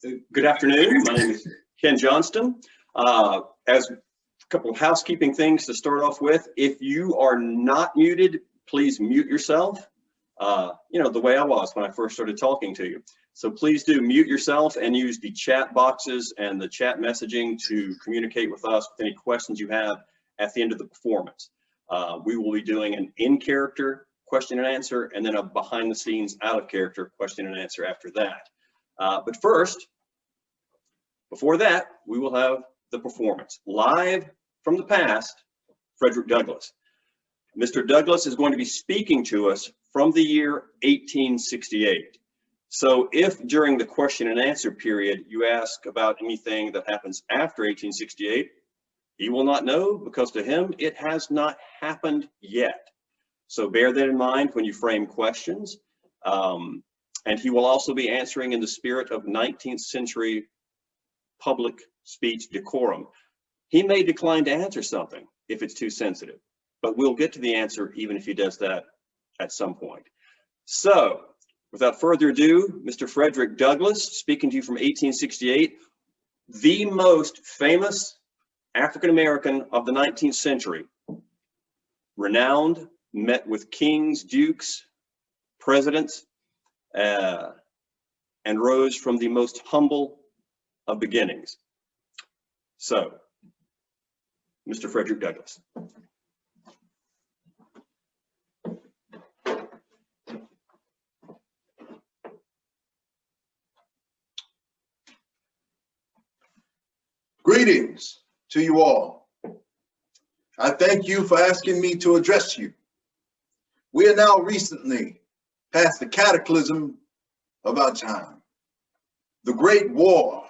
Good afternoon. My name is Ken Johnston. As a couple of housekeeping things to start off with, if you are not muted, please mute yourself. The way I was when I first started talking to you. So please do mute yourself and use the chat boxes and the chat messaging to communicate with us with any questions you have at the end of the performance. We will be doing an in-character question and answer, and then a behind-the-scenes, out-of-character question and answer after that. But first, before that, we will have the performance. Live from the past, Frederick Douglass. Mr. Douglass is going to be speaking to us from the year 1868. So if during the question and answer period you ask about anything that happens after 1868, he will not know, because to him it has not happened yet. So bear that in mind when you frame questions. And he will also be answering in the spirit of 19th century public speech decorum. He may decline to answer something if it's too sensitive, but we'll get to the answer even if he does that at some point. So without further ado, Mr. Frederick Douglass, speaking to you from 1868, the most famous African-American of the 19th century, renowned, met with kings, dukes, presidents, and rose from the most humble of beginnings. So, Mr. Frederick Douglass. Greetings to you all. I thank you for asking me to address you. We are now recently past the cataclysm of our time, the great war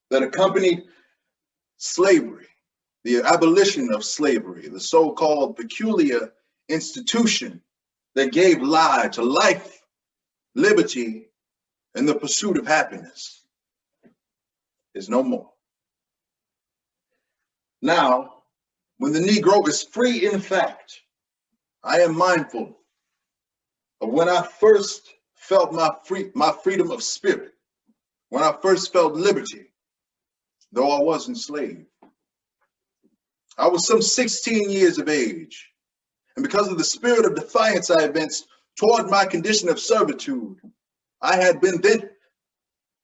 that accompanied slavery, the abolition of slavery, the so-called peculiar institution that gave life to life, liberty, and the pursuit of happiness is no more. Now, when the Negro is free in fact, I am mindful of when I first felt my freedom of spirit, when I first felt liberty, though I was enslaved. I was some 16 years of age, and because of the spirit of defiance I evinced toward my condition of servitude, I had been then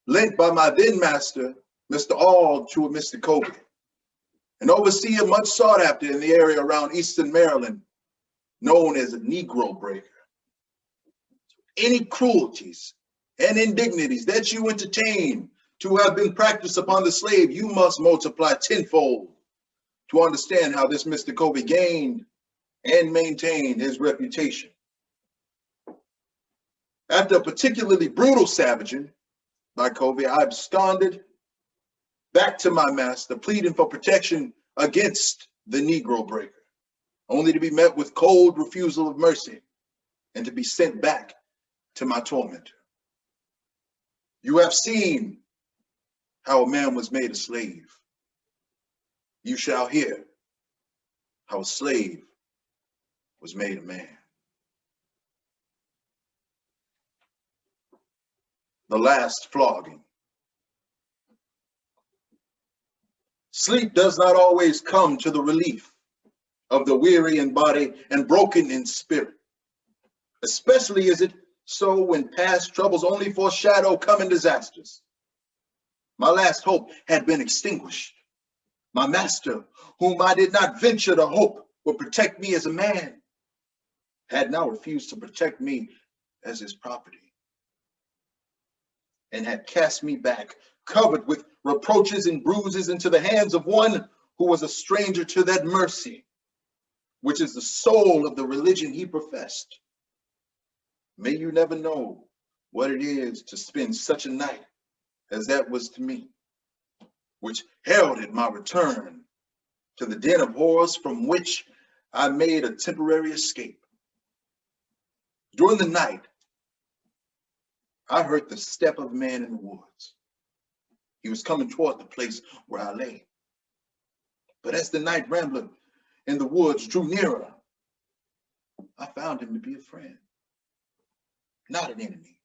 lent by my then master, Mr. Auld, to a Mr. Covey, an overseer much sought after in the area around Eastern Maryland, known as a Negro-breaker. Any cruelties and indignities that you entertain to have been practiced upon the slave, you must multiply tenfold to understand how this Mr. Covey gained and maintained his reputation. After a particularly brutal savaging by Covey, I absconded back to my master, pleading for protection against the Negro-breaker, only to be met with cold refusal of mercy and to be sent back to my tormentor. You have seen how a man was made a slave. You shall hear how a slave was made a man. The last flogging. Sleep does not always come to the relief of the weary in body and broken in spirit, especially is it so when past troubles only foreshadow coming disasters. My last hope had been extinguished. My master, whom I did not venture to hope would protect me as a man, had now refused to protect me as his property, and had cast me back, covered with reproaches and bruises, into the hands of one who was a stranger to that mercy, which is the soul of the religion he professed. May you never know what it is to spend such a night as that was to me, which heralded my return to the den of horrors from which I made a temporary escape. During the night, I heard the step of a man in the woods. He was coming toward the place where I lay. But as the night rambler in the woods drew nearer, I found him to be a friend, not an enemy,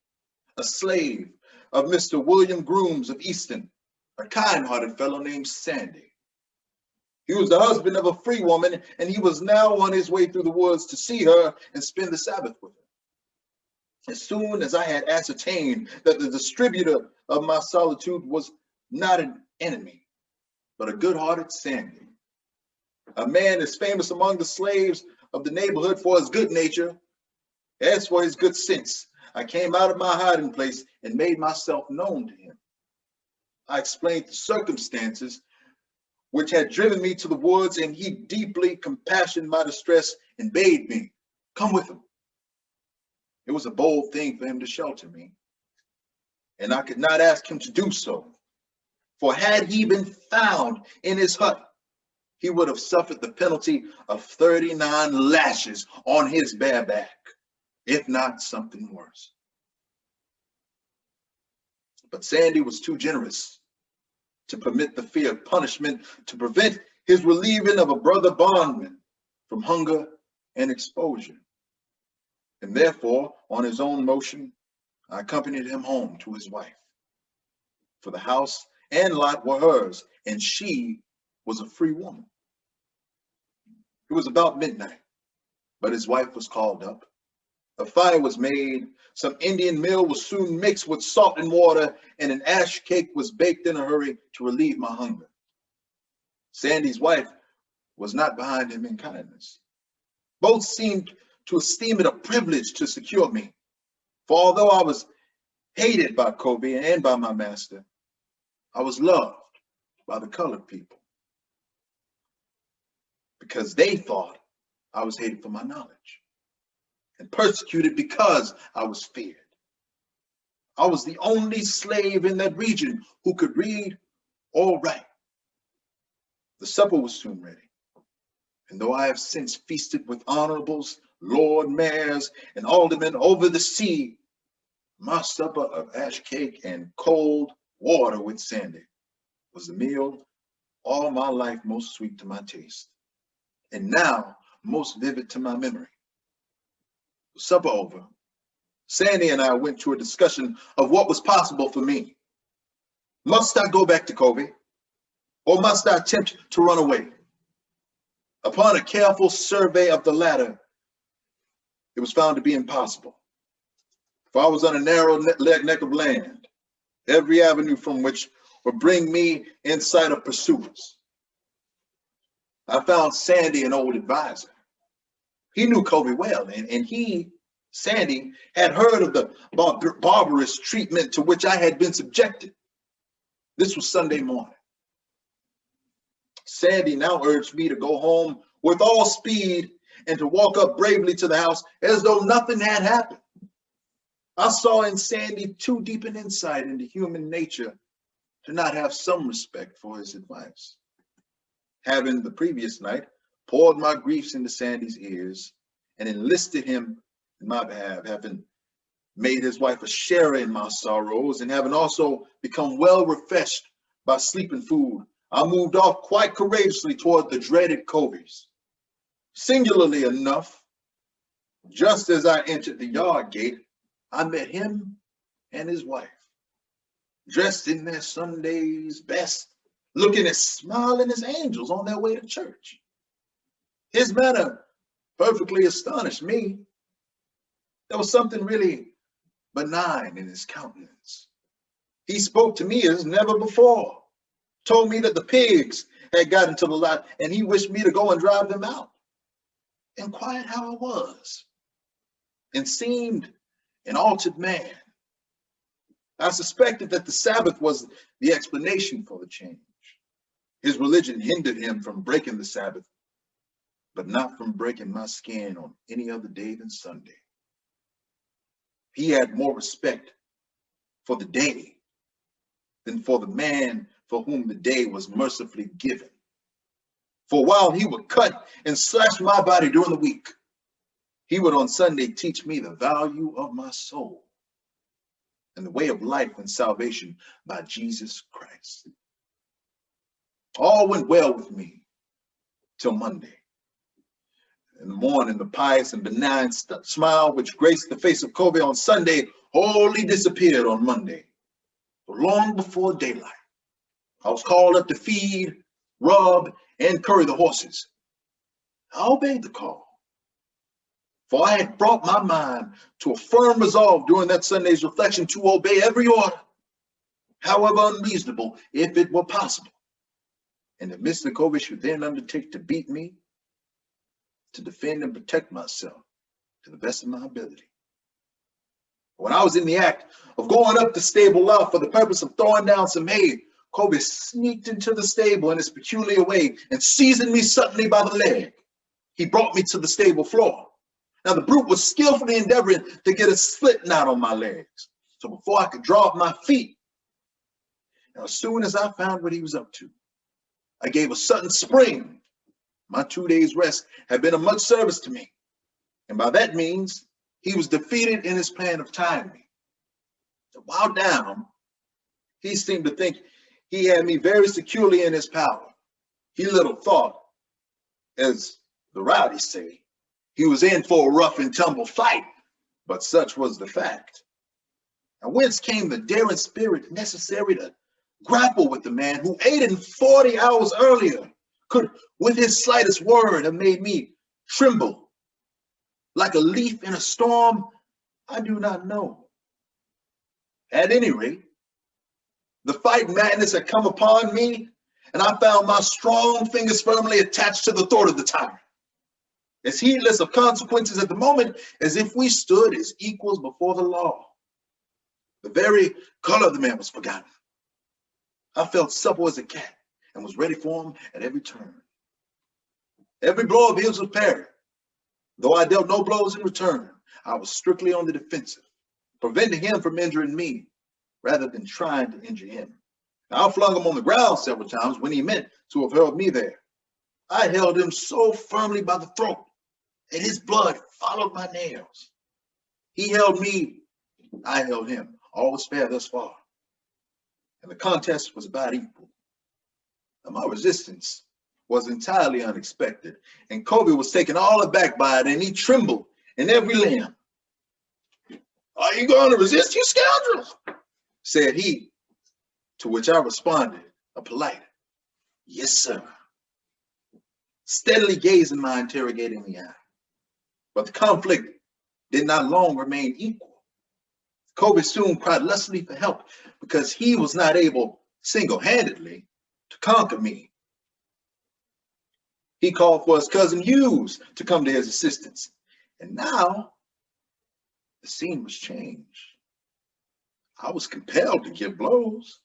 a slave of Mr. William Grooms of Easton, a kind-hearted fellow named Sandy. He was the husband of a free woman, and he was now on his way through the woods to see her and spend the Sabbath with her. As soon as I had ascertained that the distributor of my solitude was not an enemy, but a good-hearted Sandy, a man as famous among the slaves of the neighborhood for his good nature as for his good sense, I came out of my hiding place and made myself known to him. I explained the circumstances which had driven me to the woods, and he deeply compassionated my distress and bade me come with him. It was a bold thing for him to shelter me, and I could not ask him to do so, for had he been found in his hut, he would have suffered the penalty of 39 lashes on his bare back, if not something worse. But Sandy was too generous to permit the fear of punishment to prevent his relieving of a brother bondman from hunger and exposure. And therefore, on his own motion, I accompanied him home to his wife. For the house and lot were hers, and she was a free woman. It was about midnight, but his wife was called up. A fire was made, some Indian meal was soon mixed with salt and water, and an ash cake was baked in a hurry to relieve my hunger. Sandy's wife was not behind him in kindness. Both seemed to esteem it a privilege to secure me, for although I was hated by Covey and by my master, I was loved by the colored people, because they thought I was hated for my knowledge and persecuted because I was feared. I was the only slave in that region who could read or write. The supper was soon ready, and though I have since feasted with honorables, lord mayors, and aldermen over the sea, my supper of ash cake and cold water with Sandy was the meal all my life most sweet to my taste, and now most vivid to my memory. Supper over, Sandy and I went to a discussion of what was possible for me. Must I go back to Covey, or must I attempt to run away? Upon a careful survey of the latter, it was found to be impossible. For I was on a narrow neck of land, every avenue from which would bring me in sight of pursuers. I found Sandy an old advisor. He knew Covey well, and he, Sandy, had heard of the barbarous treatment to which I had been subjected. This was Sunday morning. Sandy now urged me to go home with all speed and to walk up bravely to the house as though nothing had happened. I saw in Sandy too deep an insight into human nature to not have some respect for his advice. Having the previous night poured my griefs into Sandy's ears and enlisted him in my behalf, having made his wife a sharer in my sorrows, and having also become well refreshed by sleep and food, I moved off quite courageously toward the dreaded Covey's. Singularly enough, just as I entered the yard gate, I met him and his wife, dressed in their Sunday's best, looking as smiling as angels on their way to church. His manner perfectly astonished me. There was something really benign in his countenance. He spoke to me as never before, told me that the pigs had gotten to the lot and he wished me to go and drive them out. Inquired how I was, and seemed an altered man. I suspected that the Sabbath was the explanation for the change. His religion hindered him from breaking the Sabbath, but not from breaking my skin on any other day than Sunday. He had more respect for the day than for the man for whom the day was mercifully given. For while he would cut and slash my body during the week, he would on Sunday teach me the value of my soul and the way of life and salvation by Jesus Christ. All went well with me till Monday. In the morning, the pious and benign smile which graced the face of Covey on Sunday wholly disappeared on Monday. But long before daylight, I was called up to feed, rub, and curry the horses. I obeyed the call, for I had brought my mind to a firm resolve during that Sunday's reflection to obey every order, however unreasonable, if it were possible. And if Mr. Covey should then undertake to beat me, to defend and protect myself to the best of my ability. When I was in the act of going up the stable loft for the purpose of throwing down some hay, Covey sneaked into the stable in his peculiar way and seizing me suddenly by the leg. He brought me to the stable floor. Now the brute was skillfully endeavoring to get a slit knot on my legs. So before I could draw up my feet, now as soon as I found what he was up to, I gave a sudden spring. My 2 days' rest had been of much service to me, and by that means, he was defeated in his plan of tying me. So while down, he seemed to think he had me very securely in his power. He little thought, as the rowdies say, he was in for a rough and tumble fight, but such was the fact. Now whence came the daring spirit necessary to grapple with the man who 48 hours earlier could, with his slightest word, have made me tremble like a leaf in a storm? I do not know. At any rate, the fight madness had come upon me, and I found my strong fingers firmly attached to the throat of the tyrant, as heedless of consequences at the moment as if we stood as equals before the law. The very color of the man was forgotten. I felt supple as a cat and was ready for him at every turn. Every blow of his was parried. Though I dealt no blows in return, I was strictly on the defensive, preventing him from injuring me rather than trying to injure him. Now, I flung him on the ground several times when he meant to have held me there. I held him so firmly by the throat that his blood followed my nails. He held me, I held him. All was fair thus far, and the contest was about equal. Now, my resistance was entirely unexpected, and Covey was taken all aback by it, and he trembled in every limb. "Are you going to resist, you scoundrel?" said he, to which I responded a polite, "Yes, sir," steadily gazing my interrogating eye. But the conflict did not long remain equal. Covey soon cried lustily for help because he was not able single-handedly to conquer me. He called for his cousin Hughes to come to his assistance. And now the scene was changed. I was compelled to give blows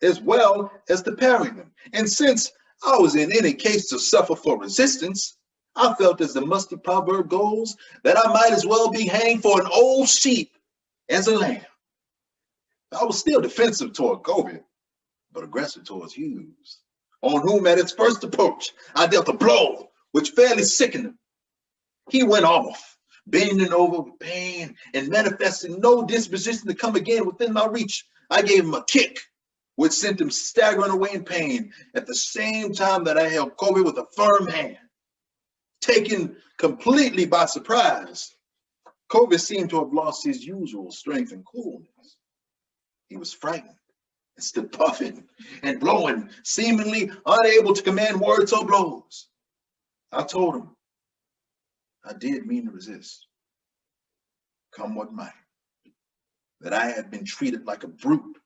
as well as to parry them. And since I was in any case to suffer for resistance, I felt, as the musty proverb goes, that I might as well be hanged for an old sheep as a lamb. I was still defensive toward Covey, but aggressive towards Hughes, on whom at its first approach I dealt a blow which fairly sickened him. He went off, bending over with pain and manifesting no disposition to come again within my reach. I gave him a kick which sent him staggering away in pain, at the same time that I held Covey with a firm hand. Taken completely by surprise, Covey seemed to have lost his usual strength and coolness. He was frightened and stood puffing and blowing, seemingly unable to command words or blows. I told him I did mean to resist, come what might, that I had been treated like a brute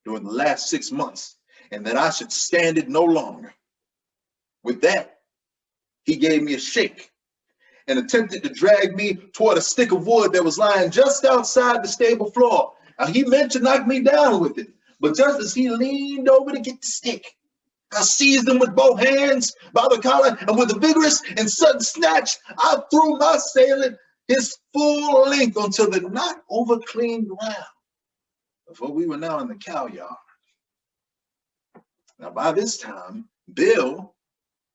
during the last 6 months, and that I should stand it no longer. With that, he gave me a shake and attempted to drag me toward a stick of wood that was lying just outside the stable floor. Now, he meant to knock me down with it, but just as he leaned over to get the stick, I seized him with both hands by the collar, and with a vigorous and sudden snatch, I threw my assailant his full length onto the not over-clean ground, for we were now in the cow yard. Now, by this time, Bill,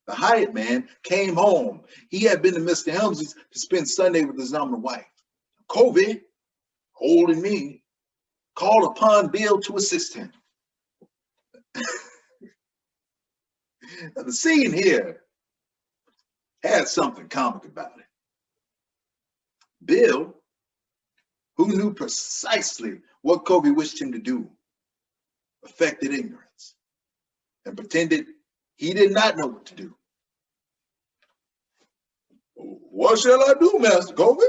the hired man, came home. He had been to Mr. Helmsley's to spend Sunday with his nominal wife. Covey, holding me, called upon Bill to assist him. Now, the scene here had something comic about it. Bill, who knew precisely what Covey wished him to do, affected ignorance and pretended he did not know what to do. "What shall I do, Master Covey?"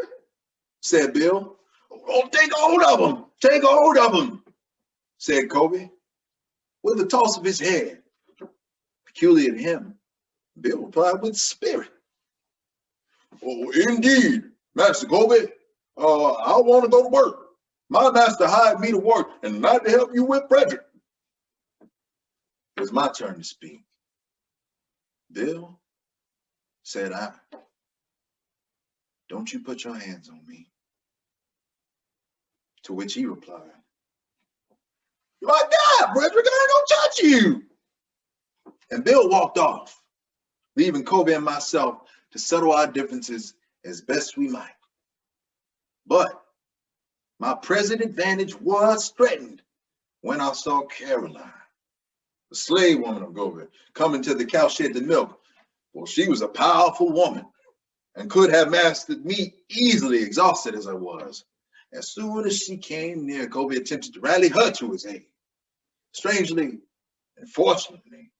said Bill. "Oh, take hold of him, take hold of him," said Covey, with a toss of his head. Peculiar to him, Bill replied with spirit. "Oh, indeed, Master Covey. I want to go to work. My master hired me to work and not to help you with Frederick." It was my turn to speak. "Bill," said I, "don't you put your hands on me." To which he replied, "My God, Frederick, I ain't gonna touch you." And Bill walked off, leaving Covey and myself to settle our differences as best we might. But my present advantage was threatened when I saw Caroline, the slave woman of Covey, coming to the cowshed to milk. Well, she was a powerful woman and could have mastered me easily, exhausted as I was. As soon as she came near, Covey attempted to rally her to his aid. Strangely and fortunately,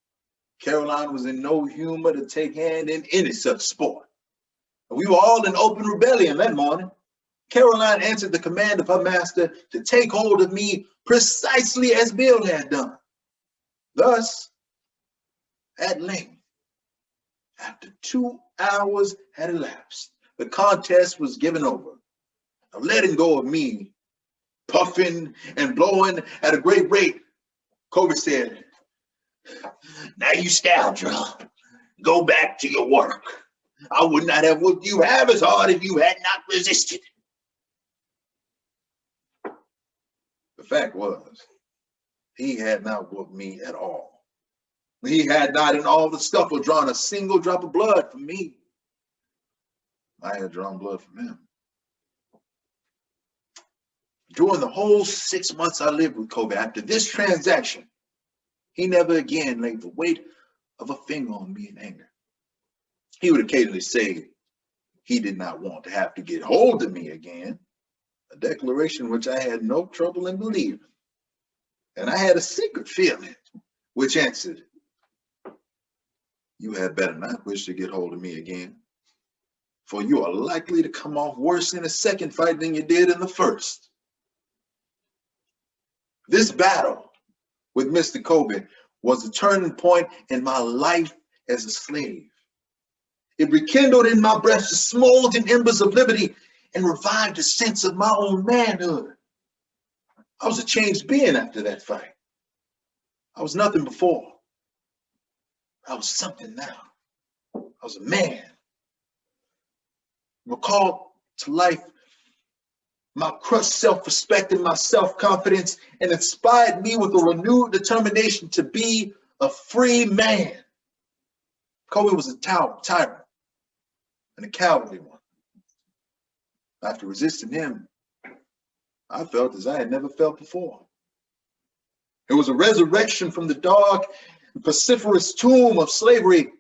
Caroline was in no humor to take hand in any such sport. We were all in open rebellion that morning. Caroline answered the command of her master to take hold of me precisely as Bill had done. Thus, at length, after 2 hours had elapsed, the contest was given over. Now, letting go of me, puffing and blowing at a great rate, Covey said, "Now, you scoundrel, go back to your work. I would not have whooped you half as hard if you had not resisted." The fact was, he had not whooped me at all. He had not in all the scuffle drawn a single drop of blood from me. I had drawn blood from him. During the whole 6 months I lived with Covey, after this transaction, he never again laid the weight of a finger on me in anger. He would occasionally say he did not want to have to get hold of me again, a declaration which I had no trouble in believing. And I had a secret feeling which answered, "You had better not wish to get hold of me again, for you are likely to come off worse in a second fight than you did in the first." This battle with Mr. Covey was a turning point in my life as a slave. It rekindled in my breast the smoldering embers of liberty and revived a sense of my own manhood. I was a changed being after that fight. I was nothing before. I was something now. I was a man. Recalled to life my crushed self-respect and my self-confidence, and inspired me with a renewed determination to be a free man. Covey was a tyrant and a cowardly one. After resisting him, I felt as I had never felt before. It was a resurrection from the dark and vociferous tomb of slavery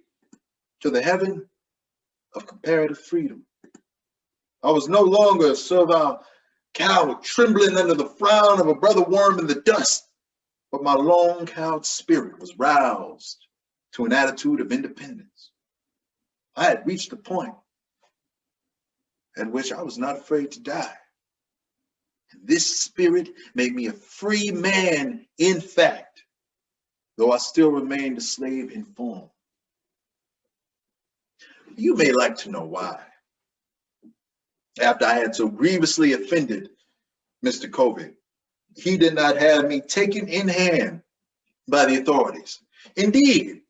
to the heaven of comparative freedom. I was no longer a servile coward trembling under the frown of a brother worm in the dust, but my long cowed spirit was roused to an attitude of independence. I had reached a point at which I was not afraid to die. And this spirit made me a free man in fact, though I still remained a slave in form. You may like to know why. After I had so grievously offended Mr. Covey, he did not have me taken in hand by the authorities. Indeed,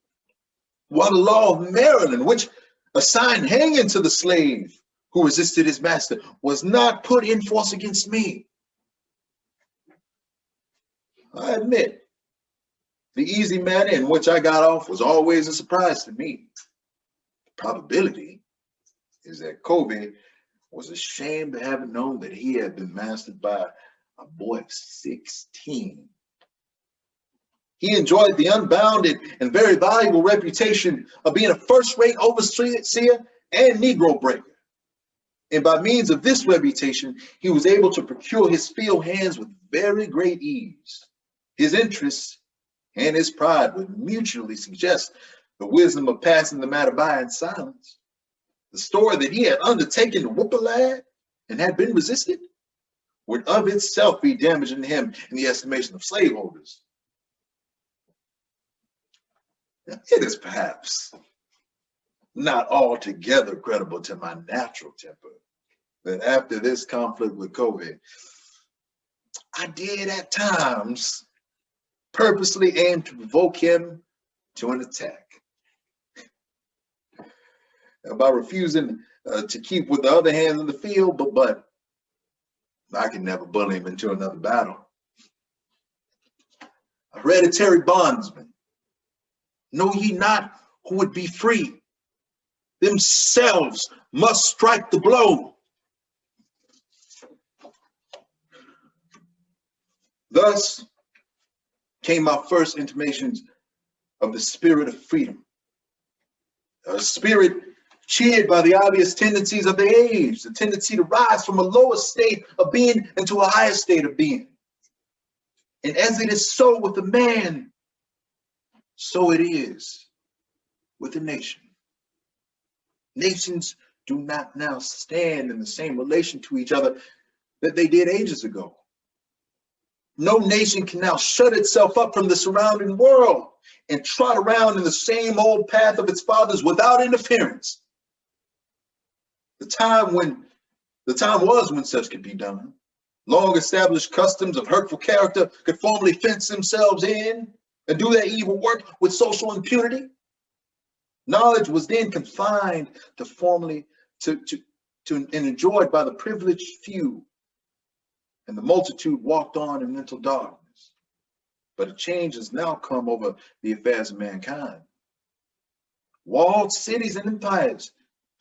while the law of Maryland, which assigned hanging to the slave who resisted his master, was not put in force against me. I admit, the easy manner in which I got off was always a surprise to me. The probability is that Covey was ashamed to have known that he had been mastered by a boy of 16. He enjoyed the unbounded and very valuable reputation of being a first-rate overseer and Negro-breaker. And by means of this reputation, he was able to procure his field hands with very great ease. His interests and his pride would mutually suggest the wisdom of passing the matter by in silence. The story that he had undertaken to whoop a lad and had been resisted would of itself be damaging to him in the estimation of slaveholders. It is perhaps not altogether credible to my natural temper that after this conflict with Covey, I did at times purposely aim to provoke him to an attack. By refusing to keep with the other hands in the field, but I can never bully him into another battle. A hereditary bondsman, know ye not who would be free? Themselves must strike the blow. Thus came my first intimations of the spirit of freedom, a spirit cheered by the obvious tendencies of the age, the tendency to rise from a lower state of being into a higher state of being. And as it is so with a man, so it is with a nation. Nations do not now stand in the same relation to each other that they did ages ago. No nation can now shut itself up from the surrounding world and trot around in the same old path of its fathers without interference. The time was when such could be done. Long established customs of hurtful character could formally fence themselves in and do their evil work with social impunity. Knowledge was then confined to formally and enjoyed by the privileged few, and the multitude walked on in mental darkness. But a change has now come over the affairs of mankind. Walled cities and empires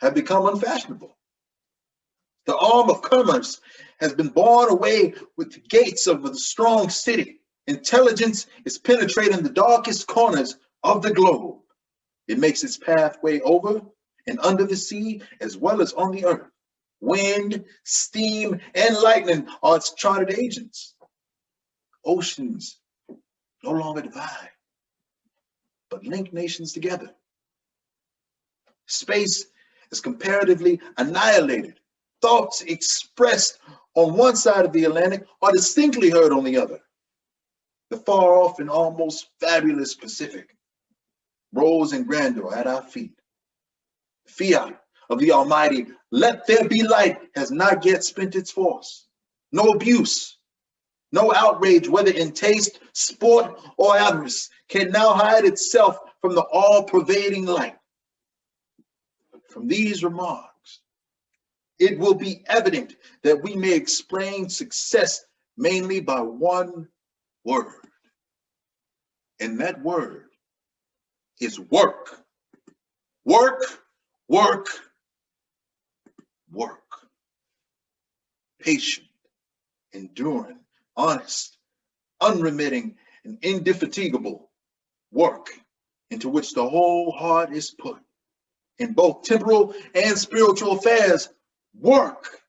have become unfashionable. The arm of commerce has been borne away with the gates of the strong city. Intelligence is penetrating the darkest corners of the globe. It makes its pathway over and under the sea as well as on the earth. Wind, steam, and lightning are its chartered agents. Oceans no longer divide, but link nations together. Space is comparatively annihilated. Thoughts expressed on one side of the Atlantic are distinctly heard on the other. The far off and almost fabulous Pacific rose in grandeur at our feet. Fiat of the Almighty, let there be light, has not yet spent its force. No abuse, no outrage, whether in taste, sport, or avarice, can now hide itself from the all-pervading light. From these remarks, it will be evident that we may explain success mainly by one word. And that word is work. Work, work, work. Patient, enduring, honest, unremitting, and indefatigable work into which the whole heart is put. In both temporal and spiritual affairs, work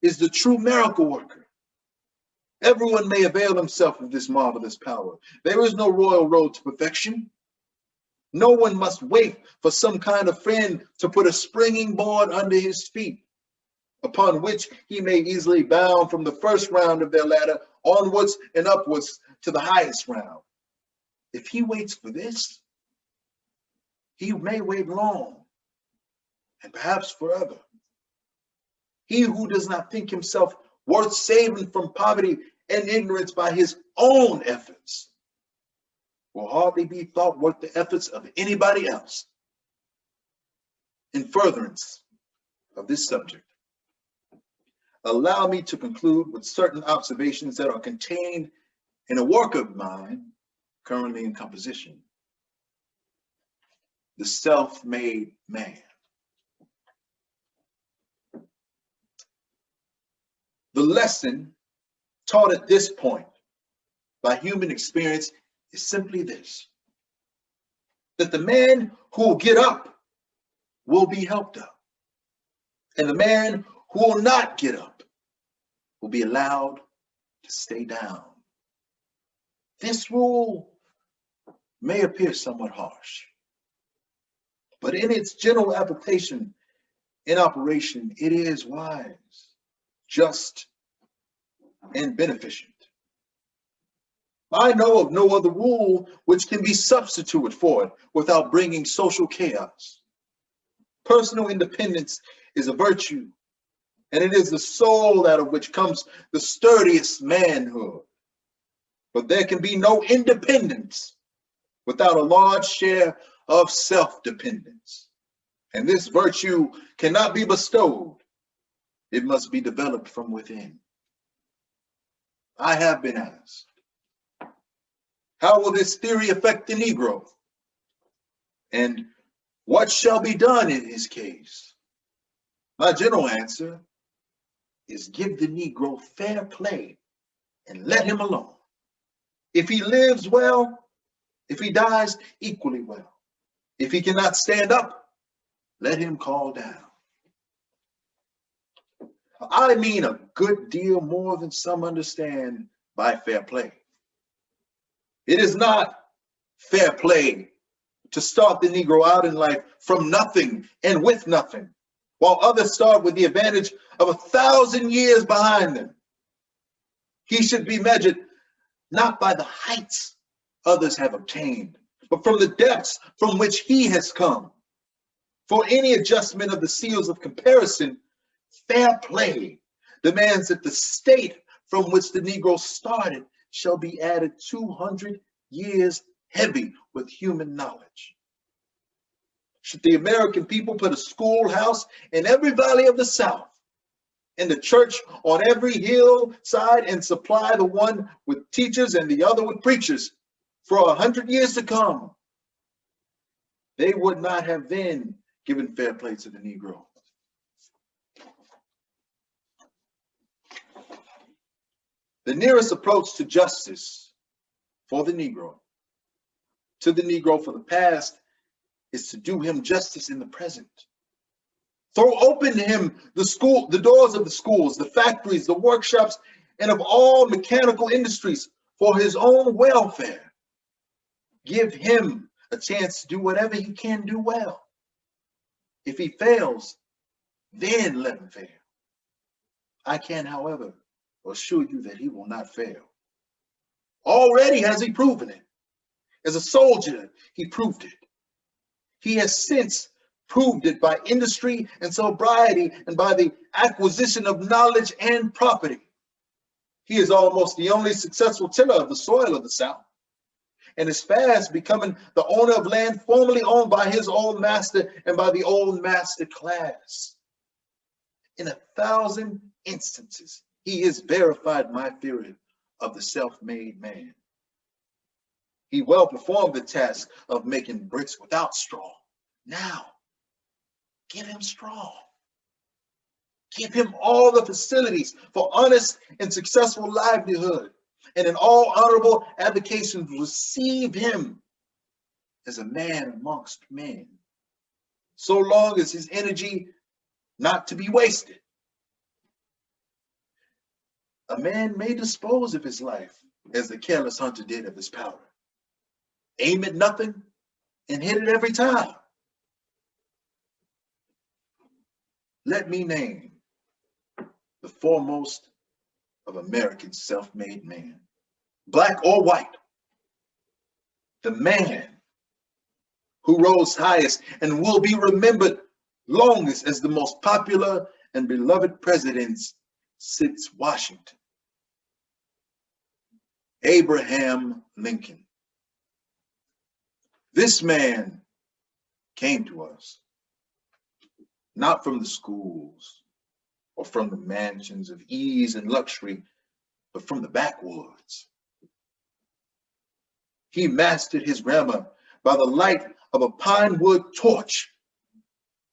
is the true miracle worker. Everyone may avail himself of this marvelous power. There is no royal road to perfection. No one must wait for some kind of friend to put a springing board under his feet, upon which he may easily bound from the first round of their ladder onwards and upwards to the highest round. If he waits for this, he may wait long and perhaps forever. He who does not think himself worth saving from poverty and ignorance by his own efforts will hardly be thought worth the efforts of anybody else. In furtherance of this subject, allow me to conclude with certain observations that are contained in a work of mine currently in composition, The Self-Made Man. The lesson taught at this point by human experience is simply this: that the man who will get up will be helped up, and the man who will not get up will be allowed to stay down. This rule may appear somewhat harsh, but in its general application in operation, it is wise, just, and beneficent. I know of no other rule which can be substituted for it without bringing social chaos. Personal independence is a virtue, and it is the soul out of which comes the sturdiest manhood. But there can be no independence without a large share of self-dependence. And this virtue cannot be bestowed. It must be developed from within. I have been asked, how will this theory affect the Negro? And what shall be done in his case? My general answer is give the Negro fair play and let him alone. If he lives well, if he dies, equally well. If he cannot stand up, let him call down. I mean a good deal more than some understand by fair play. It is not fair play to start the Negro out in life from nothing and with nothing, while others start with the advantage of 1,000 years behind them. He should be measured not by the heights others have obtained, but from the depths from which he has come. For any adjustment of the seals of comparison, fair play demands that the state from which the Negro started shall be added 200 years heavy with human knowledge. Should the American people put a schoolhouse in every valley of the South, and the church on every hillside, and supply the one with teachers and the other with preachers for 100 years to come, they would not have then given fair play to the Negro. The nearest approach to justice for the Negro, to the Negro for the past, is to do him justice in the present. Throw open to him the doors of the schools, the factories, the workshops, and of all mechanical industries for his own welfare. Give him a chance to do whatever he can do well. If he fails, then let him fail. I can, however, assure you that he will not fail. Already has he proven it. As a soldier, he proved it. He has since proved it by industry and sobriety and by the acquisition of knowledge and property. He is almost the only successful tiller of the soil of the South, and is fast becoming the owner of land formerly owned by his old master and by the old master class. In 1,000 instances, he has verified my theory of the self-made man. He well performed the task of making bricks without straw. Now, give him straw. Give him all the facilities for honest and successful livelihood, and in all honorable avocations receive him as a man amongst men, so long as his energy not to be wasted. A man may dispose of his life as the careless hunter did of his powder. Aim at nothing and hit it every time. Let me name the foremost of American self-made men, black or white. The man who rose highest and will be remembered longest as the most popular and beloved president since Washington. Abraham Lincoln. This man came to us not from the schools or from the mansions of ease and luxury, but from the backwoods. He mastered his grammar by the light of a pine wood torch,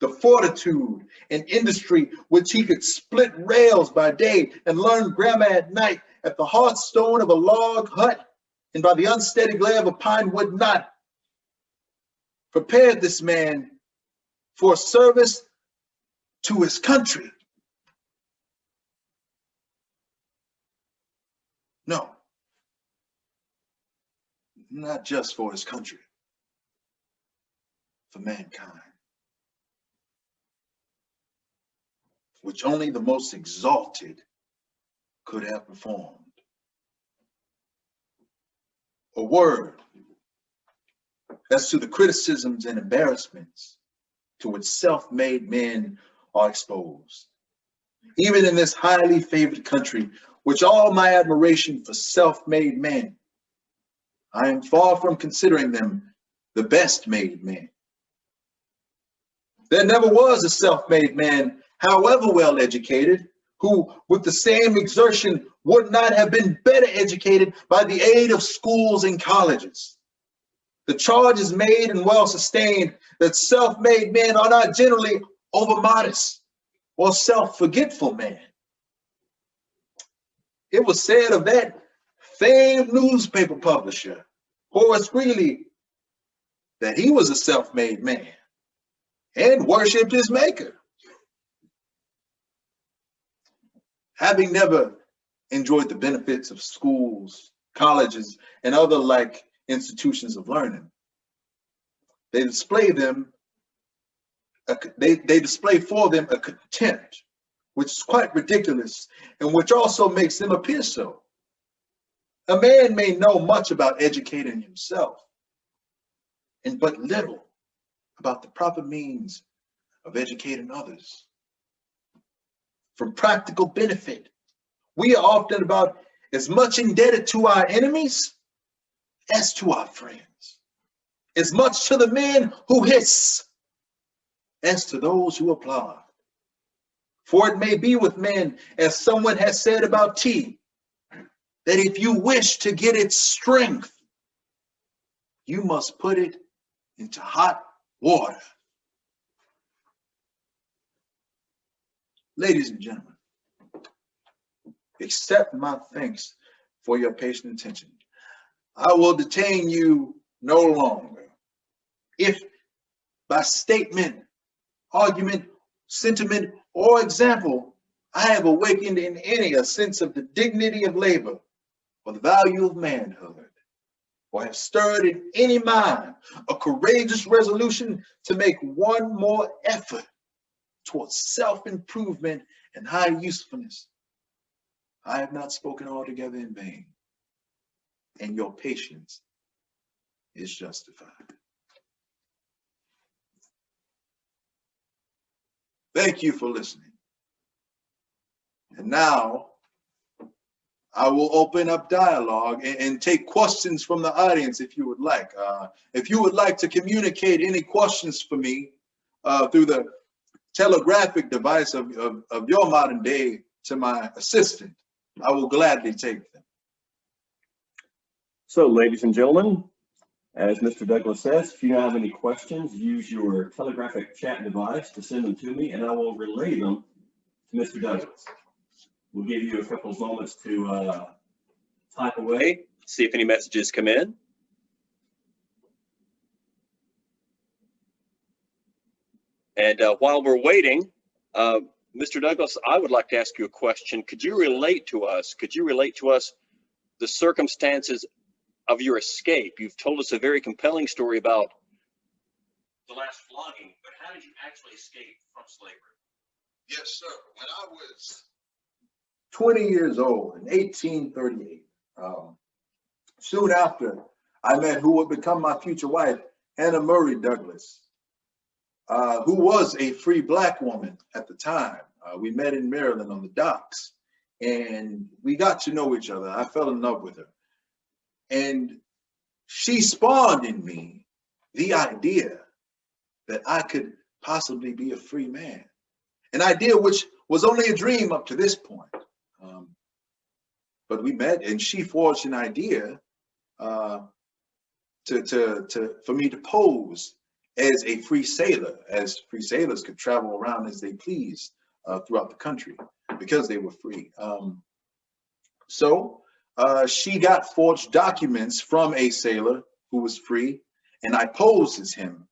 the fortitude and industry which he could split rails by day and learn grammar at night at the hearthstone of a log hut and by the unsteady glare of a pine wood not, prepared this man for service to his country. No, not just for his country, for mankind, which only the most exalted could have performed. A word as to the criticisms and embarrassments to which self-made men are exposed. Even in this highly favored country, which all my admiration for self-made men, I am far from considering them the best made men. There never was a self-made man, however well educated, who with the same exertion would not have been better educated by the aid of schools and colleges. The charge is made and well sustained that self-made men are not generally overmodest or self-forgetful men. It was said of that famed newspaper publisher, Horace Greeley, that he was a self-made man and worshiped his maker. Having never enjoyed the benefits of schools, colleges, and other like institutions of learning, they display for them a contempt which is quite ridiculous and which also makes them appear so. A man may know much about educating himself and but little about the proper means of educating others. For practical benefit, we are often about as much indebted to our enemies as to our friends, as much to the men who hiss as to those who applaud. For it may be with men, as someone has said about tea, that if you wish to get its strength, you must put it into hot water. Ladies and gentlemen, accept my thanks for your patient attention. I will detain you no longer. If by statement, argument, sentiment, or example, I have awakened in any a sense of the dignity of labor or the value of manhood, or have stirred in any mind a courageous resolution to make one more effort towards self-improvement and high usefulness, I have not spoken altogether in vain, and your patience is justified. Thank you for listening. And now I will open up dialogue and take questions from the audience if you would like. If you would like to communicate any questions for me through the telegraphic device of your modern day to my assistant, I will gladly take them. So, ladies and gentlemen, as Mr. Douglas says, if you have any questions, use your telegraphic chat device to send them to me, and I will relay them to Mr. Douglas. We'll give you a couple of moments to type away, see if any messages come in. And while we're waiting, Mr. Douglas, I would like to ask you a question. Could you relate to us the circumstances of your escape? You've told us a very compelling story about the last flogging, but how did you actually escape from slavery? Yes, sir. When I was 20 years old in 1838, soon after I met who would become my future wife, Anna Murray Douglas, who was a free Black woman at the time. We met in Maryland on the docks, and we got to know each other. I fell in love with her. And she spawned in me the idea that I could possibly be a free man, an idea which was only a dream up to this point. But we met, and she forged an idea for me to pose as a free sailor, as free sailors could travel around as they pleased throughout the country because they were free. So she got forged documents from a sailor who was free, and I posed as him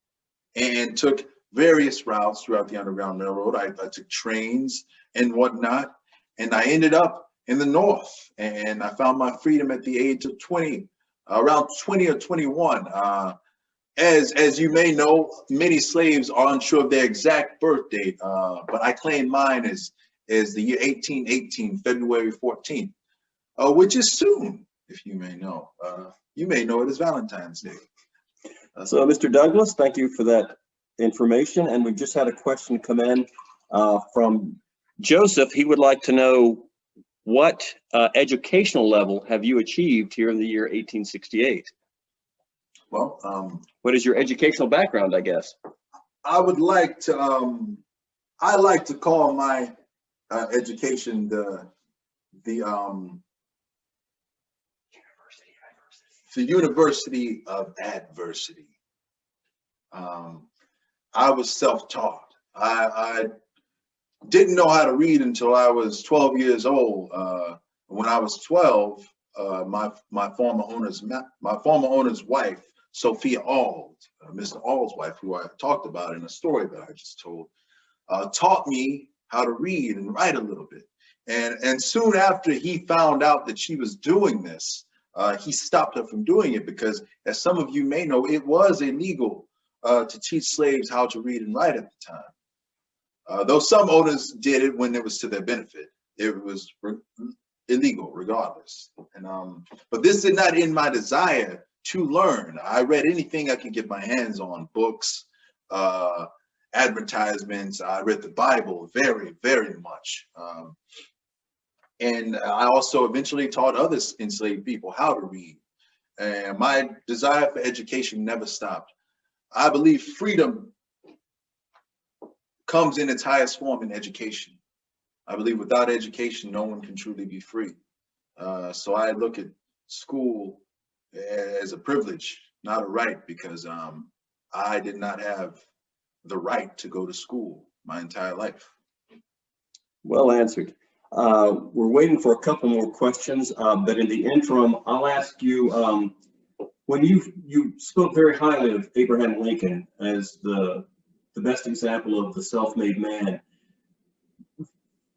and took various routes throughout the Underground Railroad. I took trains and whatnot, and I ended up in the North, and I found my freedom at the age of 20, around 20 or 21. As you may know, many slaves are unsure of their exact birth date, but I claim mine as the year 1818, February 14th, which is soon, if you may know. You may know it as Valentine's Day. So, Mr. Douglas, thank you for that information. And we just had a question come in from Joseph. He would like to know, what educational level have you achieved here in the year 1868? Well, what is your educational background, I guess? I would like to, I like to call my education the University of Adversity. I was self-taught. I didn't know how to read until I was 12 years old. When I was 12, my former owner's wife, Sophia Auld, Mr. Auld's wife, who I talked about in a story that I just told, taught me how to read and write a little bit. And soon after he found out that she was doing this, he stopped her from doing it because, as some of you may know, it was illegal to teach slaves how to read and write at the time. Though some owners did it when it was to their benefit, it was illegal regardless. But this did not end my desire to learn. I read anything I could get my hands on, books, advertisements. I read the Bible very, very much. And I also eventually taught other enslaved people how to read. And my desire for education never stopped. I believe freedom comes in its highest form in education. I believe without education, no one can truly be free. So I look at school as a privilege, not a right, because I did not have the right to go to school my entire life. Well answered. We're waiting for a couple more questions, but in the interim, I'll ask you, when you spoke very highly of Abraham Lincoln as the best example of the self-made man,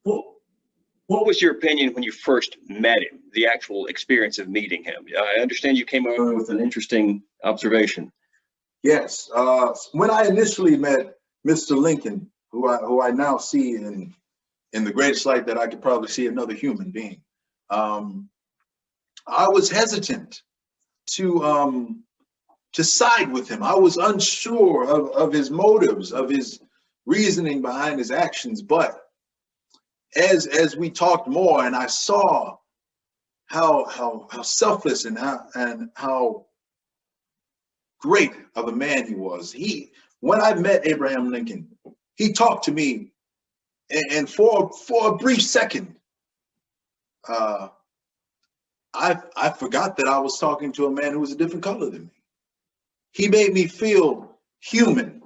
what was your opinion when you first met him, the actual experience of meeting him? I understand you came over with an interesting observation. Yes, when I initially met Mr. Lincoln, who I now see in the greatest light that I could probably see another human being, I was hesitant to side with him. I was unsure of his motives, of his reasoning behind his actions. But as we talked more, and I saw how selfless and how great of a man he was. When I met Abraham Lincoln, he talked to me, and for a brief second, I forgot that I was talking to a man who was a different color than me. He made me feel human.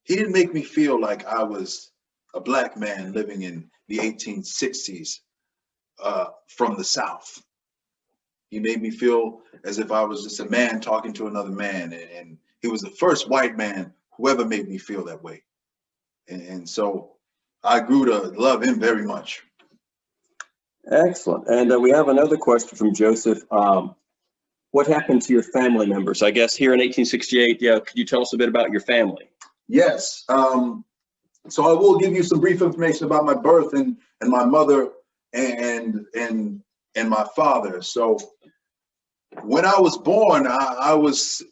He didn't make me feel like I was a black man living in the 1860s from the South. He made me feel as if I was just a man talking to another man, and he was the first white man who ever made me feel that way. And so I grew to love him very much. Excellent. And we have another question from Joseph. What happened to your family members? I guess here in 1868, yeah, could you tell us a bit about your family? Yes. So I will give you some brief information about my birth and my mother and my father. So when I was born, I was,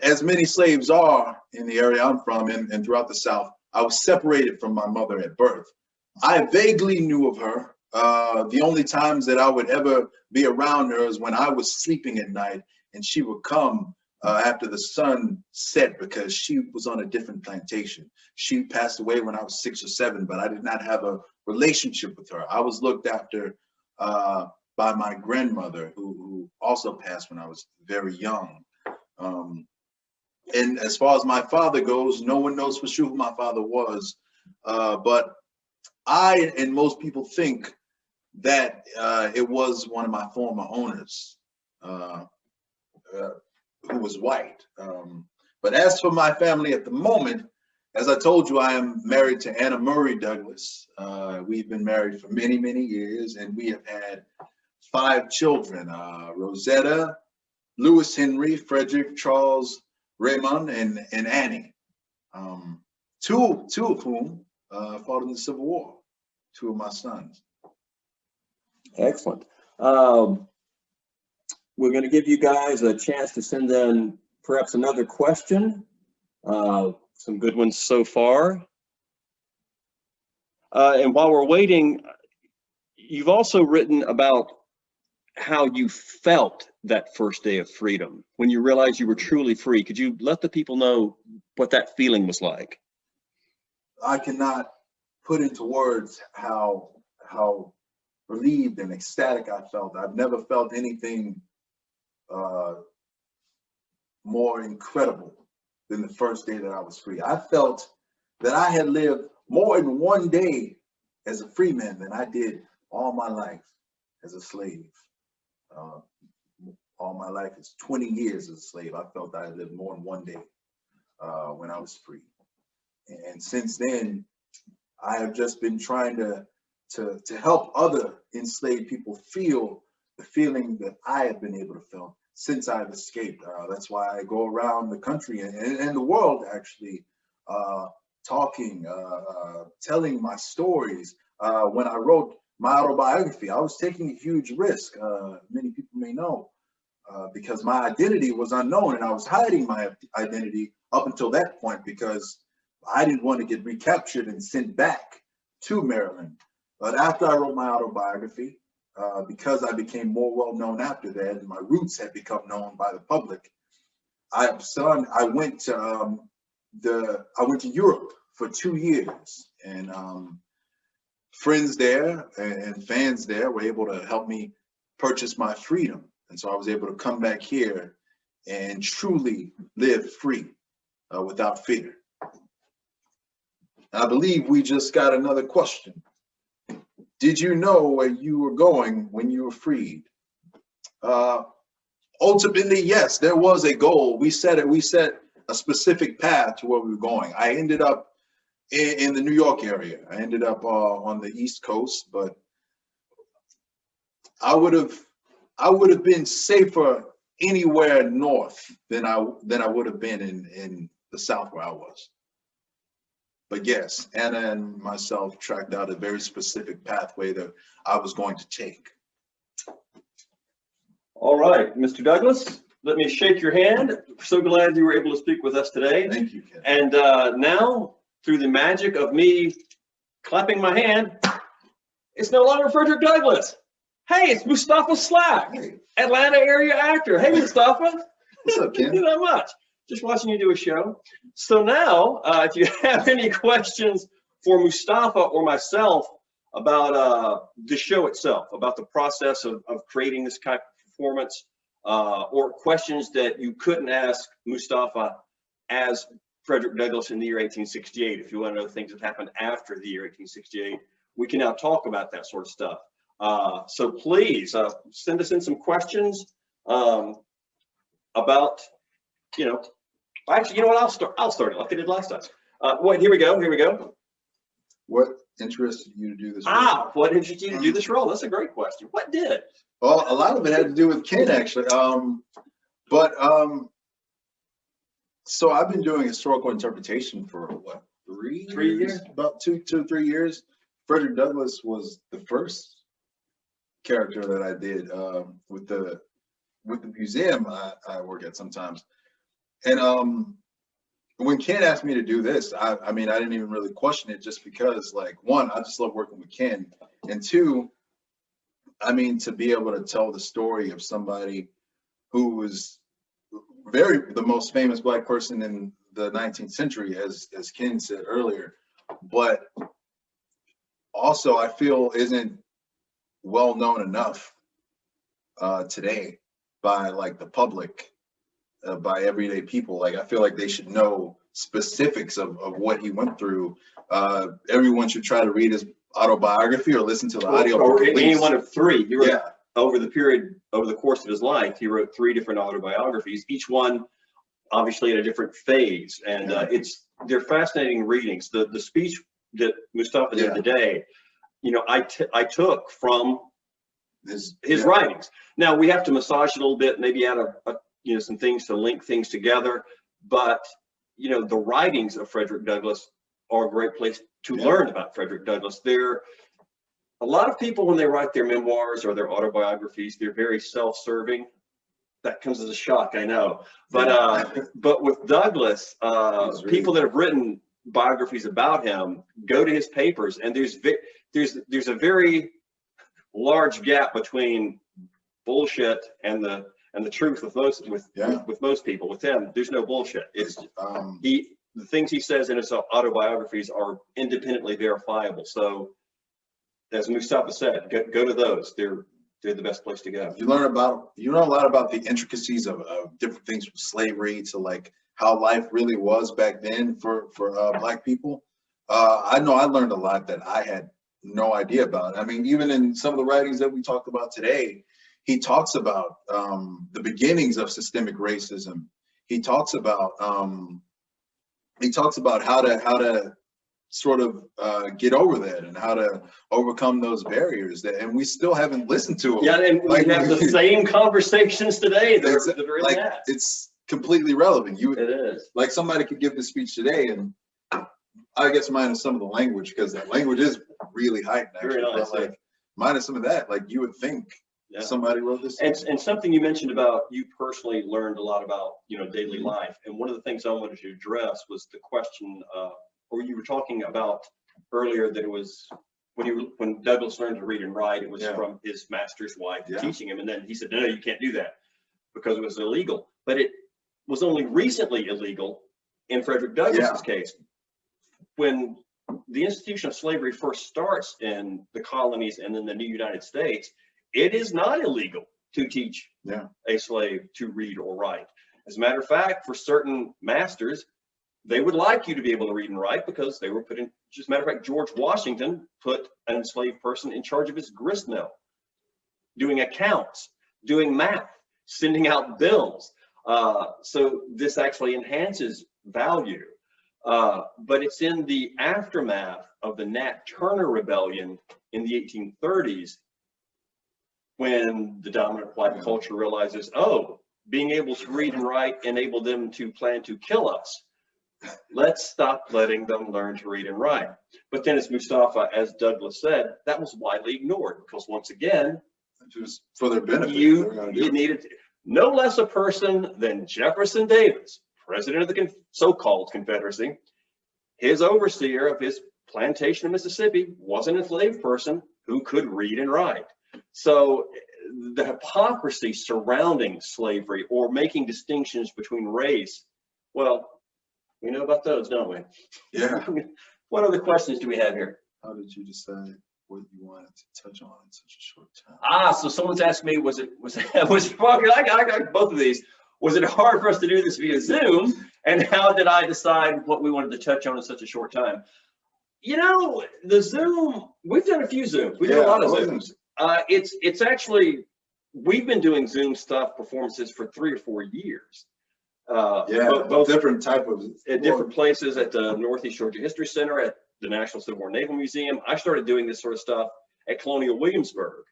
as many slaves are in the area I'm from and throughout the South, I was separated from my mother at birth. I vaguely knew of her. The only times that I would ever be around her is when I was sleeping at night, and she would come after the sun set because she was on a different plantation. She passed away when I was 6 or 7, but I did not have a relationship with her. I was looked after by my grandmother, who also passed when I was very young. And as far as my father goes, no one knows for sure who my father was. But I and most people think that it was one of my former owners who was white. But as for my family at the moment, as I told you, I am married to Anna Murray Douglas. We've been married for many, many years, and we have had 5 children, Rosetta, Lewis Henry, Frederick, Charles, Raymond, and Annie. Two of whom fought in the Civil War, 2 of my sons. Excellent. We're going to give you guys a chance to send in perhaps another question. Some good ones so far. And while we're waiting, you've also written about how you felt that first day of freedom, when you realized you were truly free. Could you let the people know what that feeling was like? I cannot put into words how relieved and ecstatic I felt. I've never felt anything more incredible than the first day that I was free. I felt that I had lived more than one day as a free man than I did all my life as a slave. All my life is 20 years as a slave. I felt I had lived more than one day when I was free. And since then, I have just been trying to help other enslaved people feel the feeling that I have been able to feel since I've escaped. That's why I go around the country and the world, actually, talking, telling my stories. When I wrote my autobiography, I was taking a huge risk, many people may know, because my identity was unknown, and I was hiding my identity up until that point because I didn't want to get recaptured and sent back to Maryland. But after I wrote my autobiography, because I became more well-known after that, and my roots had become known by the public, I went to Europe for 2 years, and friends there and fans there were able to help me purchase my freedom. And so I was able to come back here and truly live free without fear. I believe we just got another question. Did you know where you were going when you were freed? Ultimately, yes, there was a goal. We set a specific path to where we were going. I ended up in the New York area. I ended up on the East Coast, but I would have been safer anywhere north than I would have been in the South where I was. But yes, Anna and myself tracked out a very specific pathway that I was going to take. All right, Mr. Douglas, let me shake your hand. So glad you were able to speak with us today. Thank you, Ken. And now, through the magic of me clapping my hand, it's no longer Frederick Douglass. Hey, it's Mustapha Slack, Hey. Atlanta area actor. Hey, Mustapha. What's up, Ken? Not much. Just watching you do a show. So now, if you have any questions for Mustapha or myself about the show itself, about the process of creating this kind of performance, or questions that you couldn't ask Mustapha as Frederick Douglass in the year 1868, if you want to know things that happened after the year 1868, we can now talk about that sort of stuff. So please send us in some questions about, actually, you know what? I'll start it like I did last time. Wait, here we go. What interested you to do this role? What interested you to do this role? That's a great question. What did? Well, a lot of it had to do with Ken, actually. So I've been doing historical interpretation for what, 3 years? About 2 to 3 years. Frederick Douglass was the first character that I did with the museum I work at sometimes. And when Ken asked me to do this, I mean, I didn't even really question it, just because, like, one, I just love working with Ken, and two, I mean, to be able to tell the story of somebody who was the most famous Black person in the 19th century, as Ken said earlier, but also I feel isn't well known enough today by, like, the public, by everyday people. Like, I feel like they should know specifics of what he went through. Everyone should try to read autobiography or listen to the audio. Or any one of three. He wrote, Yeah. over the course of his life, he wrote 3 different autobiographies, each one obviously at a different phase. And they're fascinating readings. The speech that Mustapha did today, you know, I took from his writings. Now we have to massage it a little bit, maybe add you know, some things to link things together. But, you know, the writings of Frederick Douglass are a great place to learn about Frederick Douglass. A lot of people, when they write their memoirs or their autobiographies, they're very self-serving. That comes as a shock, I know. But with Douglass, people that have written biographies about him go to his papers, and there's a very large gap between bullshit and the truth with most people. With him, there's no bullshit. It's the things he says in his autobiographies are independently verifiable. So, as Mustapha said, go to those. They're the best place to go. You learn a lot about the intricacies of different things from slavery to like how life really was back then for Black people. I know I learned a lot that I had no idea about. I mean, even in some of the writings that we talked about today, he talks about the beginnings of systemic racism. He talks about how to sort of get over that and how to overcome those barriers and we still haven't listened to them. Yeah, and we have the same conversations today that are really that. It's completely relevant. It is. Like somebody could give this speech today, and I guess minus some of the language, because that language is really heightened actually. Very nice, but like minus some of that, like you would think somebody wrote this. And something you mentioned about you personally learned a lot about, you know, daily life. And one of the things I wanted to address was the question or you were talking about earlier, that it was when Douglass learned to read and write, it was from his master's wife teaching him. And then he said, no, you can't do that because it was illegal. But it was only recently illegal in Frederick Douglass's case. When the institution of slavery first starts in the colonies and in the new United States, it is not illegal to teach a slave to read or write. As a matter of fact, for certain masters, they would like you to be able to read and write because they were put in. Just a matter of fact, George Washington put an enslaved person in charge of his grist mill, doing accounts, doing math, sending out bills. So this actually enhances value. But it's in the aftermath of the Nat Turner Rebellion in the 1830s when the dominant white culture realizes, oh, being able to read and write enabled them to plan to kill us. Let's stop letting them learn to read and write. But then, as Mustapha, as Douglass said, that was widely ignored because, once again, just for their benefit, you needed no less a person than Jefferson Davis, president of the so-called Confederacy. His overseer of his plantation in Mississippi was an enslaved person who could read and write. So the hypocrisy surrounding slavery or making distinctions between race, well, we know about those, don't we? Yeah. What other questions do we have here? How did you decide what you wanted to touch on in such a short time? So someone's asked me, I got both of these. Was it hard for us to do this via Zoom? And how did I decide what we wanted to touch on in such a short time? You know, the Zoom, we've done a few Zooms. We've done a lot of Zooms. It's actually, we've been doing Zoom stuff, performances for 3 or 4 years. Both different type of at different places, at the Northeast Georgia History Center, at the National Civil War Naval Museum. I started doing this sort of stuff at Colonial Williamsburg.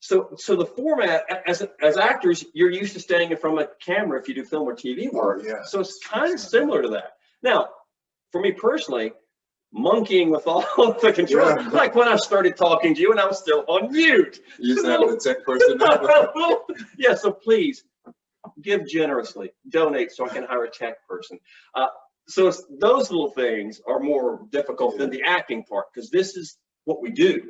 So the format, as actors, you're used to standing in front of a camera if you do film or TV work. So it's kind of similar to that. Now, for me personally, monkeying with all of the controls, like when I started talking to you and I was still on mute. You just have a tech person now. Yeah, so please give generously, donate so I can hire a tech person. So those little things are more difficult than the acting part, because this is what we do.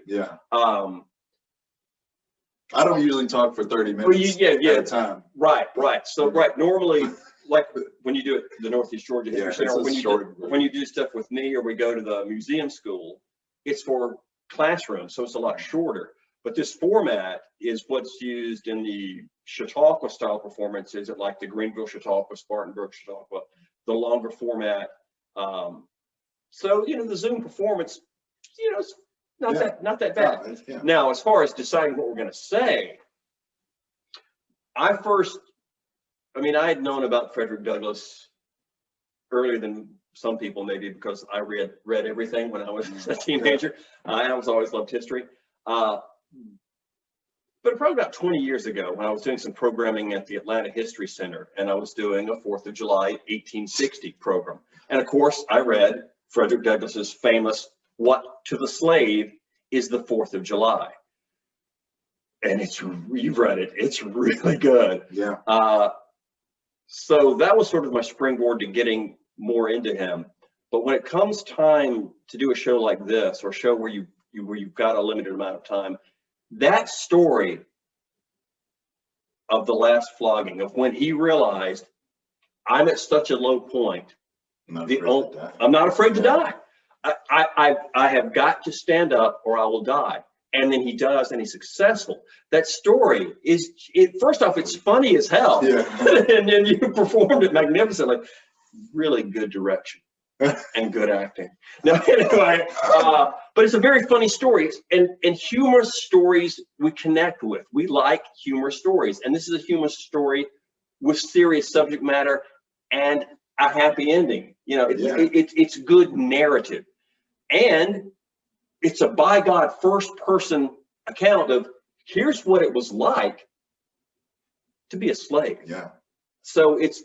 I don't usually talk for 30 minutes at a time. Right. So normally, like when you do it, the Northeast Georgia History Center, when you do stuff with me or we go to the museum school, it's for classrooms, so it's a lot shorter. But this format is what's used in the Chautauqua style performances, at like the Greenville Chautauqua, Spartanburg Chautauqua, the longer format. So, you know, the Zoom performance, you know, it's not Yeah. not that bad. Yeah. Now, as far as deciding what we're going to say, I had known about Frederick Douglass earlier than some people, maybe because I read everything when I was a teenager, and I was always loved history. But probably about 20 years ago, when I was doing some programming at the Atlanta History Center, and I was doing a 4th of July 1860 program. And of course, I read Frederick Douglass's famous "What to the Slave is the 4th of July." And you've read it, it's really good. Yeah. So that was sort of my springboard to getting more into him. But when it comes time to do a show like this, or a show where you've got a limited amount of time, that story of the last flogging, of when he realized, I'm at such a low point, I'm not afraid to die. I have got to stand up or I will die. And then he does, and he's successful. That story first off, it's funny as hell. Yeah. And then you performed it magnificently. Really good direction and good acting. Now, anyway, but it's a very funny story. And humorous stories we connect with. We like humorous stories. And this is a humorous story with serious subject matter and a happy ending. You know, it's good narrative. And it's a by God first person account of here's what it was like to be a slave. Yeah. So it's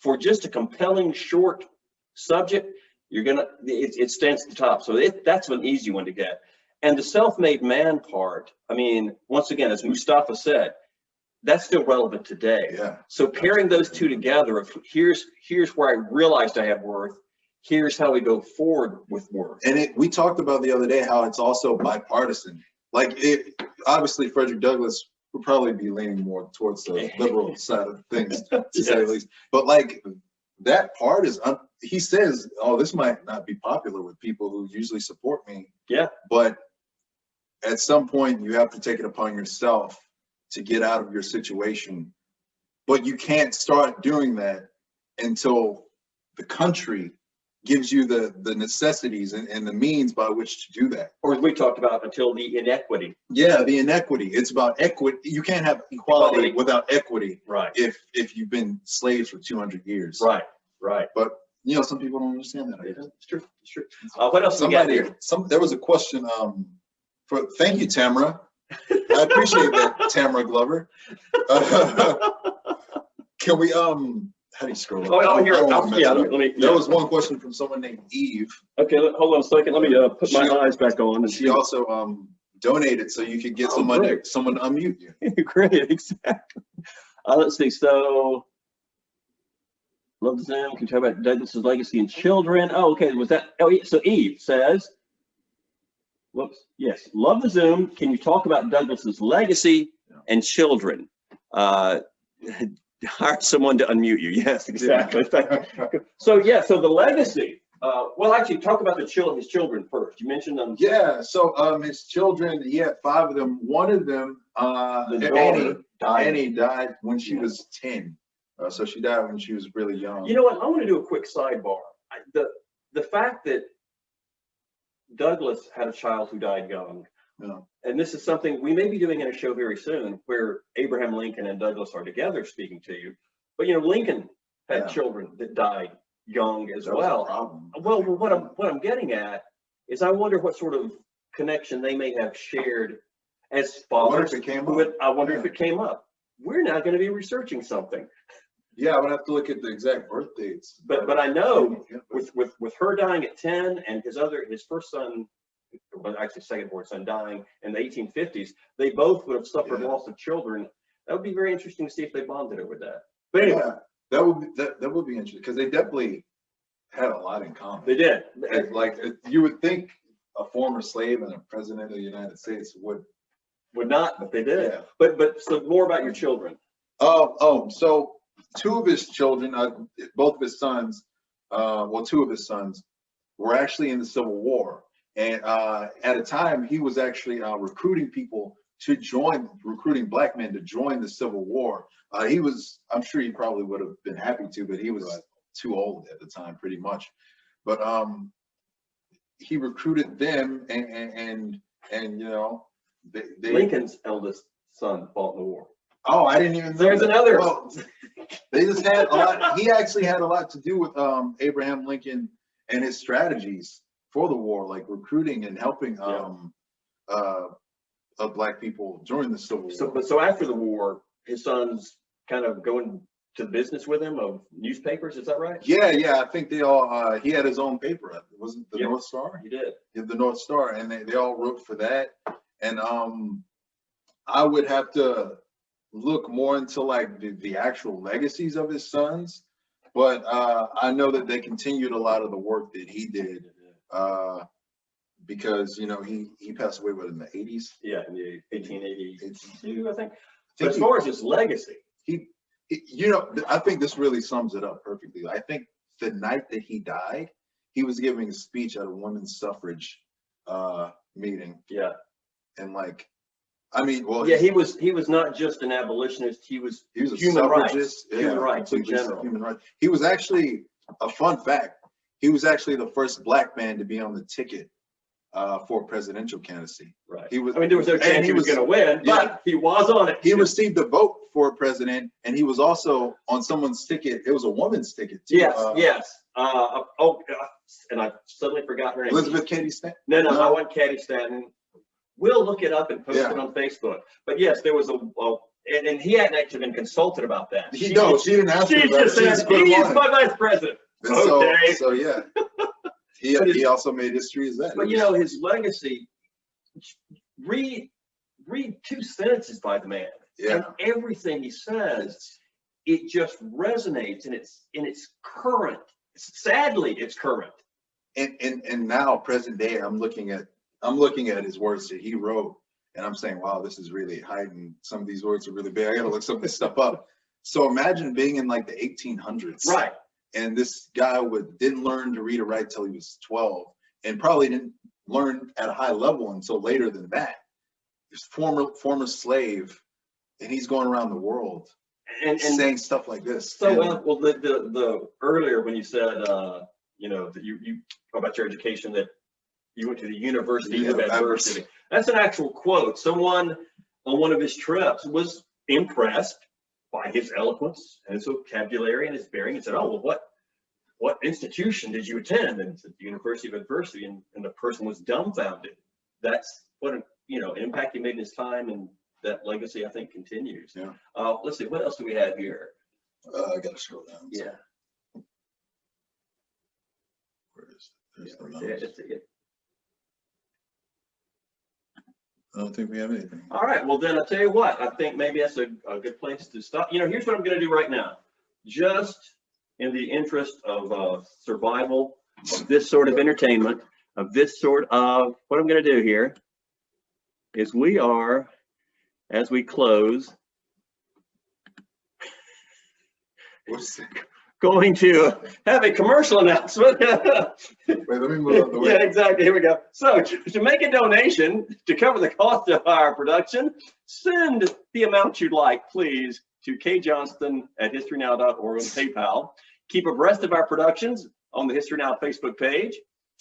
for just a compelling short subject, it stands at the top. So that's an easy one to get. And the self-made man part, I mean, once again, as Mustapha said, that's still relevant today. Yeah. So pairing those two together of here's where I realized I have worth. Here's how we go forward with work. And we talked about the other day how it's also bipartisan. Like, obviously Frederick Douglass would probably be leaning more towards the liberal side of things, to say the least. But like that part is, he says, oh, this might not be popular with people who usually support me. Yeah. But at some point you have to take it upon yourself to get out of your situation. But you can't start doing that until the country gives you the necessities and the means by which to do that. Or as we talked about, until the inequity. Yeah, the inequity. It's about equity. You can't have equality without equity. Right. If you've been slaves for 200 years. Right. But you know, some people don't understand that. It's true. It's true. What else we got here? There was a question. Thank you, Tamara. I appreciate that, Tamara Glover. Can we how do you scroll up? Oh, here. Let me. There was one question from someone named Eve. Okay, hold on a second. Let me put my eyes back on. And she also donated so you could get someone to unmute you. Great, exactly. Let's see. So, love the Zoom. Can you talk about Douglass's legacy and children? Oh, okay. Was that? Oh, yeah. So Eve says, "Whoops. Yes, love the Zoom. Can you talk about Douglass's legacy and children?" Hire someone to unmute you. Yes, exactly. So so the legacy. Well, actually, talk about his children first. You mentioned them. Yeah. So his children. He had 5 of them. One of them, Annie died when she was 10. So she died when she was really young. You know what? I want to do a quick sidebar. The fact that Douglass had a child who died young. Yeah. And this is something we may be doing in a show very soon where Abraham Lincoln and Douglass are together speaking to you. But, you know, Lincoln had children that died young as well. Well, what I'm getting at is I wonder what sort of connection they may have shared as fathers. I wonder if it came up. We're now going to be researching something. Yeah, I would have to look at the exact birth dates. But I know with her dying at 10 and his first son, well, actually second born son, dying in the 1850s, they both would have suffered loss of children. That would be very interesting to see if they bonded over that. But anyway, that would be interesting because they definitely had a lot in common. They did. Like you would think a former slave and a president of the United States would not, but they did. Yeah. But so more about your children. So 2 of his children, both of his sons, 2 of his sons were actually in the Civil War. And at a time, he was actually recruiting Black men to join the Civil War. I'm sure he probably would have been happy to, but he was too old at the time, pretty much. But he recruited them, and you know, they Lincoln's eldest son fought in the war. Oh, I didn't even know There's that. another. Well, they just had a lot. He actually had a lot to do with Abraham Lincoln and his strategies for the war, like recruiting and helping Black people during the Civil War. So after the war, his son's kind of going to business with him of newspapers. Is that right? Yeah. I think they all. He had his own paper. Wasn't the North Star? He did. Yeah, the North Star, and they all wrote for that. And I would have to look more into like the actual legacies of his sons, but I know that they continued a lot of the work that he did, because you know he passed away in the 80s. Yeah, in the 1882, I think. But as far as his legacy, he you know, I think this really sums it up perfectly. I think the night that he died, he was giving a speech at a women's suffrage meeting. Yeah, and like, I mean, well, yeah, he was not just an abolitionist. He was a human rights, yeah, human rights in general. Human rights. He was actually, a fun fact, he was actually the first Black man to be on the ticket for presidential candidacy. Right. He was. I mean, there was no chance he was going to win, but he was on it. He received a vote for president, and he was also on someone's ticket. It was a woman's ticket too. Yes. And I suddenly forgot her name. Elizabeth Cady Stanton. No, I want Cady Stanton. We'll look it up and post it on Facebook. But yes, there was and he hadn't actually been consulted about that. She didn't ask him about it. She just said, he is my vice president. And okay. So yeah. He also made history as that. But you know, his legacy, read 2 sentences by the man. Yeah. And everything he says, it just resonates, and it's current. Sadly, it's current. And now, present day, I'm looking at his words that he wrote, and I'm saying, wow, this is really hiding. Some of these words are really big. I gotta look some of this stuff up. So imagine being in like the 1800s. Right. And this guy didn't learn to read or write till he was 12, and probably didn't learn at a high level until later than that. He's former slave, and he's going around the world and saying stuff like this. So well, the earlier when you said you know, that you about your education, that you went to the University of Adversity. That's an actual quote. Someone on one of his trips was impressed by his eloquence and his vocabulary and his bearing, and said, "Oh, well, what institution did you attend?" And said, "The University of Adversity," and the person was dumbfounded. That's what an impact he made in his time, and that legacy, I think, continues. Yeah. Let's see, what else do we have here? I gotta scroll down. Yeah. Where is it? That's it. I don't think we have anything. All right. Well, then I'll tell you what. I think maybe that's a good place to stop. Here's what I'm going to do right now. Just in the interest of survival of this sort of entertainment, of this sort of, what I'm going to do here is we are, as we close, going to have a commercial announcement. Wait, let me move out the way. Yeah, exactly. Here we go. So to make a donation to cover the cost of our production, send the amount you'd like, please, to kjohnston@historynow.org on PayPal. Keep abreast of our productions on the History Now Facebook page,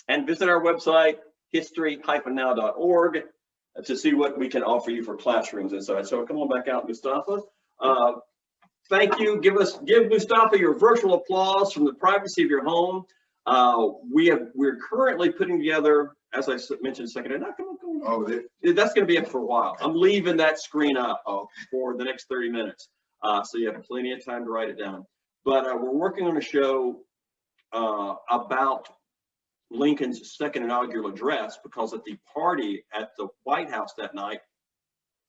and visit our website, history-now.org, to see what we can offer you for classrooms inside. So come on back out, Mustapha. Thank you. Give Mustapha your virtual applause from the privacy of your home. We're currently putting together, as I mentioned a second ago. That's going to be up for a while. I'm leaving that screen up for the next 30 minutes, so you have plenty of time to write it down. But we're working on a show about Lincoln's second inaugural address, because at the party at the White House that night,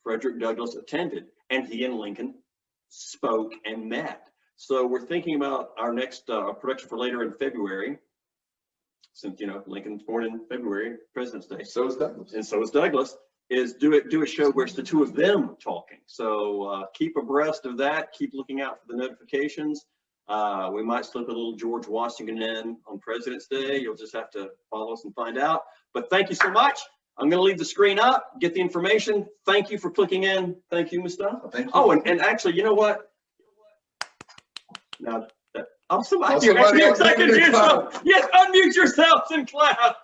Frederick Douglass attended, and he and Lincoln spoke and met. So we're thinking about our next production for later in February, since Lincoln's born in February, President's Day. So is Douglass. And so is Douglass. Is do a show where it's the two of them talking. So keep abreast of that. Keep looking out for the notifications. We might slip a little George Washington in on President's Day. You'll just have to follow us and find out. But thank you so much. I'm going to leave the screen up, get the information. Thank you for clicking in. Thank you, Mustapha. Thank you. Oh, and actually, you know what? Now, somebody somebody else, I can do something. Yes, unmute yourselves and clap.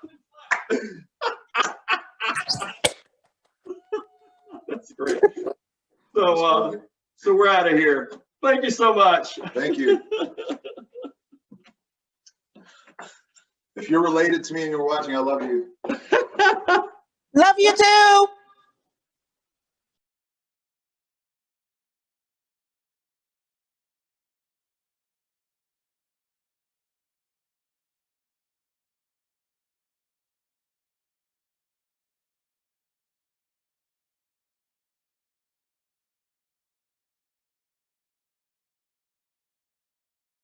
That's great. So, so we're out of here. Thank you so much. Thank you. If you're related to me and you're watching, I love you. Love you too.